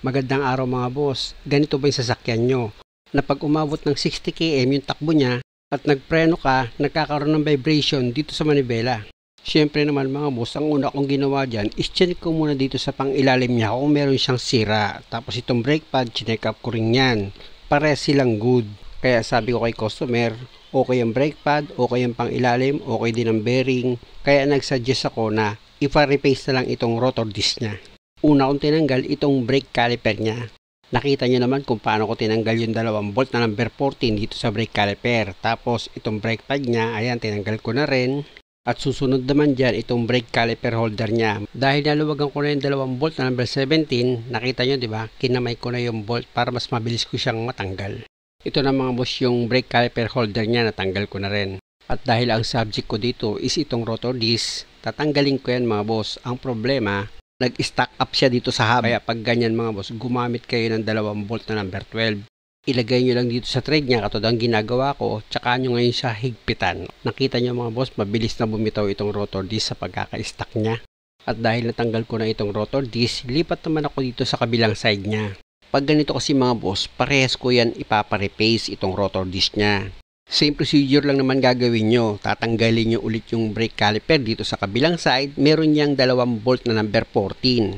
Magandang araw mga boss. Ganito ba yung sasakyan nyo? Na pag umabot ng 60 km yung takbo niya at nagpreno ka, nagkakaroon ng vibration dito sa manibela. Siyempre naman mga boss, ang una kong ginawa dyan is check ko muna dito sa pangilalim niya kung meron siyang sira. Tapos itong brake pad, chinek up ko rin yan. Pare silang good. Kaya sabi ko kay customer, okay ang brake pad, okay ang pangilalim, okay din ang bearing. Kaya nagsuggest ako na ipa-replace na lang itong rotor disc niya. Una kong tinanggal itong brake caliper niya. Nakita nyo naman kung paano ko tinanggal yung 2 bolt na number 14 dito sa brake caliper. Tapos itong brake pad niya, ayan, tinanggal ko na rin. At susunod naman dyan itong brake caliper holder niya. Dahil naluwagan ko na yung 2 bolt na number 17, nakita nyo diba, kinamay ko na yung bolt para mas mabilis ko siyang matanggal. Ito na mga boss yung brake caliper holder niya, natanggal ko na rin. At dahil ang subject ko dito is itong rotor disc, tatanggalin ko yan mga boss. Ang problema, nag-stack up siya dito sa hub. Kaya pag ganyan mga boss, gumamit kayo ng 2 bolt na number 12. Ilagay nyo lang dito sa thread niya katulad ang ginagawa ko, tsaka nyo ngayon siya higpitan. Nakita nyo mga boss, mabilis na bumitaw itong rotor disc sa pagkaka-stack niya. At dahil natanggal ko na itong rotor disc, lipat naman ako dito sa kabilang side niya. Pag ganito kasi mga boss, parehas ko yan ipapa-replace itong rotor disc niya. Same procedure lang naman gagawin nyo. Tatanggalin nyo ulit yung brake caliper dito sa kabilang side. Meron niyang 2 bolt na number 14.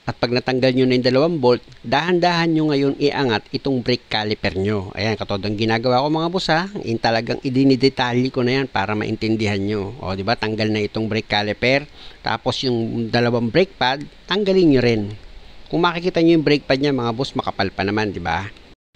At pag natanggal nyo na yung 2 bolt, dahan-dahan nyo ngayon iangat itong brake caliper nyo. Ayan, katulad ang ginagawa ko mga boss ha. Talagang idinidetalye ko na yan para maintindihan nyo. O diba, tanggal na itong brake caliper. Tapos yung 2 brake pad, tanggalin nyo rin. Kung makikita nyo yung brake pad niya mga boss, makapal pa naman, diba?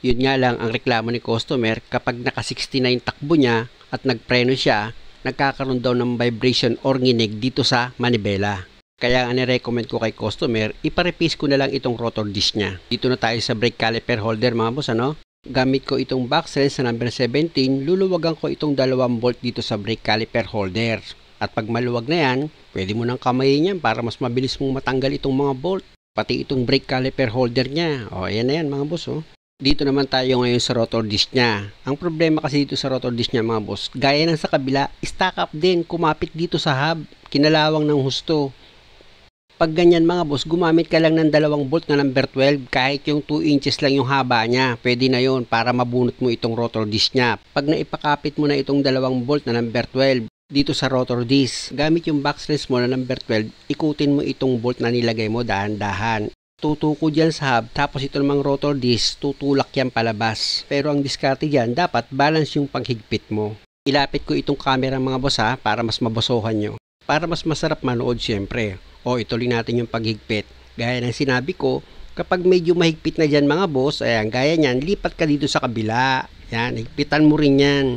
Yun nga lang, ang reklamo ni customer, kapag naka 69 takbo niya at nagpreno siya, nagkakaroon daw ng vibration or nginig dito sa manibela. Kaya ang recommend ko kay customer, ipa-replace ko na lang itong rotor disc niya. Dito na tayo sa brake caliper holder mga boss, ano? Gamit ko itong box wrench sa number 17, luluwagan ko itong 2 bolt dito sa brake caliper holder. At pag maluwag na yan, pwede mo nang kamayin yan para mas mabilis mong matanggal itong mga bolt. Pati itong brake caliper holder niya. O, ayan na yan mga boss, oh. Dito naman tayo ngayon sa rotor disc niya. Ang problema kasi dito sa rotor disc niya mga boss, gaya ng sa kabila, stack up din, kumapit dito sa hub, kinalawang ng husto. Pag ganyan mga boss, gumamit ka lang ng 2 bolt na number 12, kahit yung 2 inches lang yung haba niya, pwede na yon para mabunot mo itong rotor disc niya. Pag naipakapit mo na itong 2 bolt na number 12, dito sa rotor disc, gamit yung box wrench mo na number 12, ikutin mo itong bolt na nilagay mo dahan-dahan. Tutuko dyan sa hub, tapos ito namang rotor disc, tutulak yan palabas. Pero ang diskarte dyan, dapat balance yung paghigpit mo. Ilapit ko itong camera mga boss ha, para mas mabosohan nyo. Para mas masarap manood syempre. O ituloy natin yung paghigpit. Gaya ng sinabi ko, kapag medyo mahigpit na dyan mga boss, ayan, gaya nyan, lipat ka dito sa kabila. Yan, higpitan mo rin yan.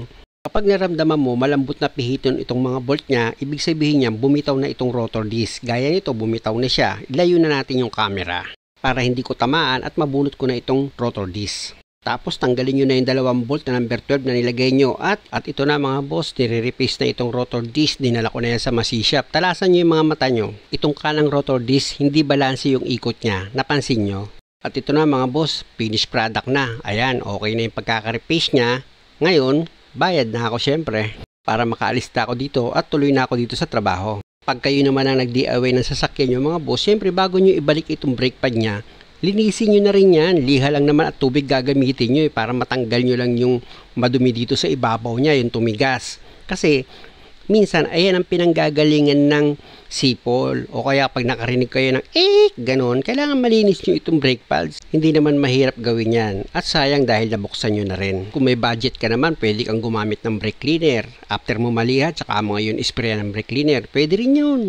Kapag naramdaman mo malambot na pihiton itong mga bolt niya, ibig sabihin niya bumitaw na itong rotor disc. Gaya nito, bumitaw na siya. Ilayo na natin yung camera para hindi ko tamaan at mabunot ko na itong rotor disc. Tapos tanggalin nyo na yung 2 bolt na number 12 na nilagay nyo at ito na mga boss, nire-replace na itong rotor disc. Dinala ko na yan sa machine shop. Talasan nyo yung mga mata nyo. Itong kanang rotor disc, hindi balanse yung ikot niya. Napansin nyo? At ito na mga boss, finished product na. Ayan, okay na yung pagkaka-replace niya. Ngayon, bayad na ako syempre para makaalis na ako dito at tuloy na ako dito sa trabaho. Pag kayo naman ang nag-DIY ng sasakyan nyo mga boss, syempre bago nyo ibalik itong brake pad niya, linisin nyo na rin yan. Liha lang naman at tubig gagamitin nyo para matanggal nyo lang yung madumi dito sa ibabaw niya, yung tumigas. Kasi minsan ayan ang pinanggagalingan ng sipol o kaya pag nakarinig kayo ng ganon, kailangan malinis nyo itong brake pads. Hindi naman mahirap gawin yan at sayang dahil nabuksan nyo na rin. Kung may budget ka naman, pwede kang gumamit ng brake cleaner. After mo maliha, tsaka mo ngayon spray ng brake cleaner, pwede rin yun.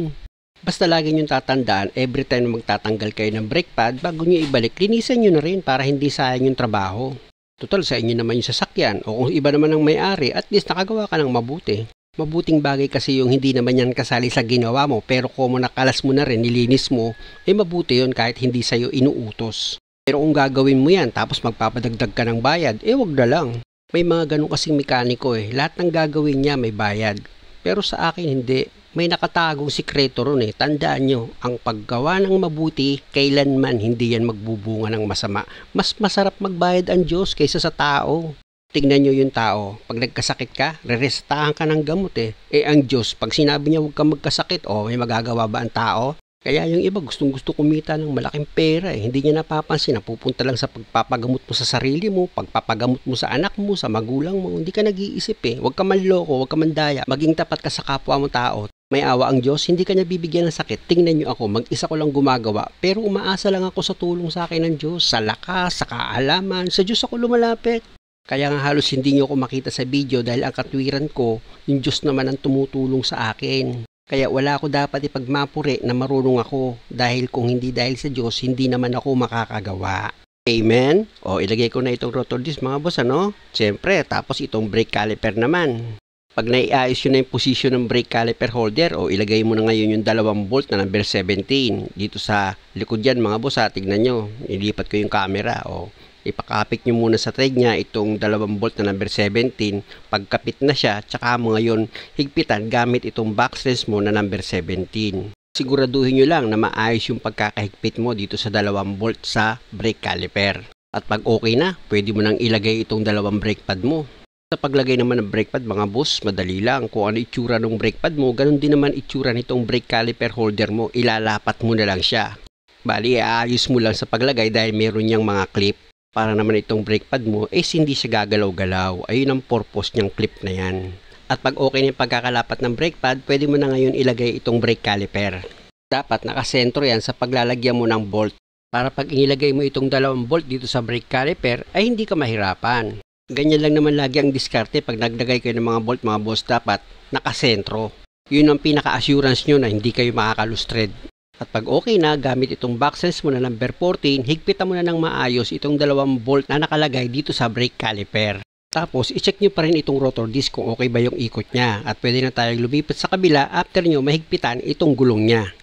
Basta lagi nyo tatandaan, every time na magtatanggal kayo ng brake pad, bago nyo ibalik, linisan nyo na rin para hindi sayang yung trabaho. Total sa inyo naman yung sasakyan o kung iba naman ang may-ari, at least nakagawa ka ng mabuti. Mabuting bagay kasi yung hindi naman yan kasali sa ginawa mo pero kung nakalas mo na rin, nilinis mo, mabuti yun kahit hindi sa'yo inuutos. Pero kung gagawin mo yan tapos magpapadagdag ka ng bayad, wag na lang. May mga ganun kasing mekaniko lahat ng gagawin niya may bayad. Pero sa akin hindi, may nakatagong sikreto ron Tandaan nyo, ang paggawa ng mabuti, kailanman hindi yan magbubunga ng masama. Mas masarap magbayad ang Diyos kaysa sa tao. Tingnan nyo yung tao, pag nagkasakit ka, re-resetahan ka ng gamot Ang Diyos, pag sinabi niya huwag kang magkasakit, may magagawa ba ang tao? Kaya yung iba gustong-gusto kumita ng malaking pera eh. Hindi niya napapansin na pupunta lang sa pagpapagamot mo sa sarili mo, pagpapagamot mo sa anak mo, sa magulang mo. Hindi ka nag-iisip eh. Huwag ka manloko, huwag ka mandaya. Maging tapat ka sa kapwa mo tao. May awa ang Diyos, hindi ka niya bibigyan ng sakit. Tingnan niyo ako, mag-isa ko lang gumagawa. Pero umaasa lang ako sa tulong sa akin ng Diyos, sa lakas, sa kaalaman. Sa Diyos ako lumalapit. Kaya nga halos hindi niyo ako makita sa video dahil ang katwiran ko, yung Diyos naman ang tumutulong sa akin. Kaya wala ako dapat ipagmapuri na marunong ako dahil kung hindi dahil sa Diyos, hindi naman ako makakagawa. Amen? O ilagay ko na itong rotor disc mga boss, ano? Siyempre, tapos itong brake caliper naman. Pag naiayos yun na yung position ng brake caliper holder, o ilagay mo na ngayon yung 2 bolt na number 17 dito sa likod yan mga boss, ha? Tignan nyo, ilipat ko yung camera, o ipakapit nyo muna sa thread niya itong 2 bolt na number 17. Pagkapit na siya, tsaka mo ngayon higpitan gamit itong backslash mo na number 17. Siguraduhin nyo lang na maayos yung pagkakahigpit mo dito sa 2 bolt sa brake caliper. At pag okay na, pwede mo nang ilagay itong 2 brake pad mo. Sa paglagay naman ng brake pad mga boss, madali lang. Kung ano itsura ng brake pad mo, ganun din naman itsura nitong brake caliper holder mo. Ilalapat mo na lang siya. Bali, aayos mo lang sa paglagay dahil meron niyang mga clip. Para naman itong brake pad mo hindi siya gagalaw-galaw. Ayun ang purpose niyang clip na yan. At pag okay na yung pagkakalapat ng brake pad, pwede mo na ngayon ilagay itong brake caliper. Dapat nakasentro yan sa paglalagyan mo ng bolt. Para pag inilagay mo itong 2 bolt dito sa brake caliper, ay hindi ka mahirapan. Ganyan lang naman lagi ang diskarte pag naglagay kayo ng mga bolt mga boss, dapat nakasentro. Yun ang pinaka-assurance nyo na hindi kayo makakalustred. At pag okay na, gamit itong backslash mo na number 14, higpitan mo na ng maayos itong 2 bolt na nakalagay dito sa brake caliper. Tapos, i-check nyo pa rin itong rotor disc kung okay ba yung ikot niya. At pwede na tayong lumipat sa kabila after nyo mahigpitan itong gulong niya.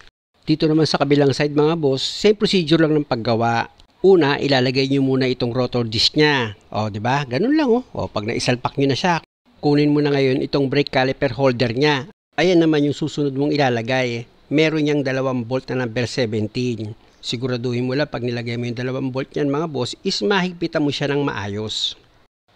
Dito naman sa kabilang side mga boss, same procedure lang ng paggawa. Una, ilalagay nyo muna itong rotor disc niya. O, diba? Ganun lang o. O, pag naisalpak nyo na siya, kunin mo na ngayon itong brake caliper holder niya. Ayan naman yung susunod mong ilalagay. Meron niyang 2 bolt na number 17. Siguraduhin mo lang pag nilagay mo yung 2 bolt niyan mga boss, mahigpitan mo siya ng maayos.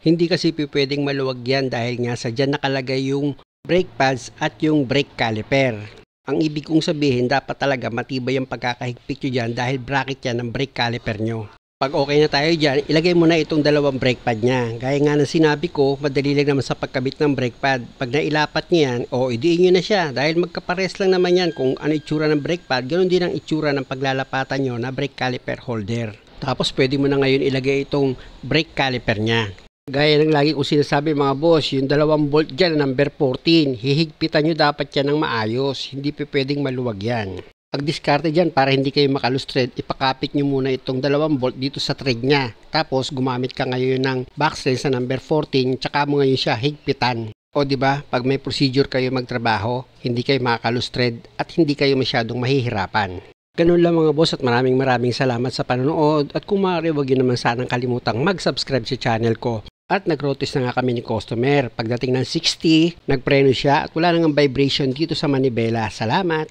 Hindi kasi pwedeng maluwag yan dahil nga sa dyan nakalagay yung brake pads at yung brake caliper. Ang ibig kong sabihin, dapat talaga matibay yung pagkakahigpit nyo dyan dahil bracket yan ng brake caliper nyo. Pag okay na tayo dyan, ilagay mo na itong 2 brake pad niya. Gaya nga ng sinabi ko, madali lang naman sa pagkabit ng brake pad. Pag nailapat niya yan, idiin nyo na siya. Dahil magkapares lang naman yan kung ano itsura ng brake pad, ganoon din ang itsura ng paglalapatan nyo na brake caliper holder. Tapos pwede mo na ngayon ilagay itong brake caliper niya. Gaya ng lagi kong sinasabi mga boss, yung 2 bolt dyan na number 14, hihigpitan nyo dapat yan ng maayos. Hindi pwedeng maluwag yan. Pag diskarte dyan para hindi kayo makalustred, ipakapit nyo muna itong 2 bolt dito sa thread niya. Tapos gumamit ka ngayon ng backslash sa number 14, tsaka mo ngayon siya higpitan. O diba, pag may procedure kayo magtrabaho, hindi kayo makakalustred at hindi kayo masyadong mahihirapan. Ganun lang mga boss at maraming salamat sa panonood. At kung maaari, huwag yun naman sanang kalimutang mag-subscribe sa channel ko. At nag-rotis na nga kami ni customer. Pagdating ng 60, nagpreno siya at wala nang vibration dito sa manibela. Salamat!